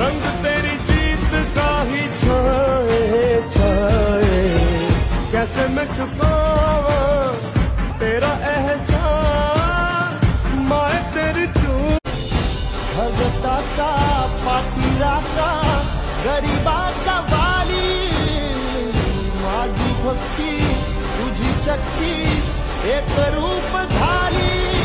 रंग तेरी जीत का ही छाए छाए, कैसे मैं चुकावा तेरा एहसान, माए तेरी चूक। भगताचा पाठीराखा गरिबाचा वाली, माझी भक्ती तुझी शक्ती एक रूप झाली।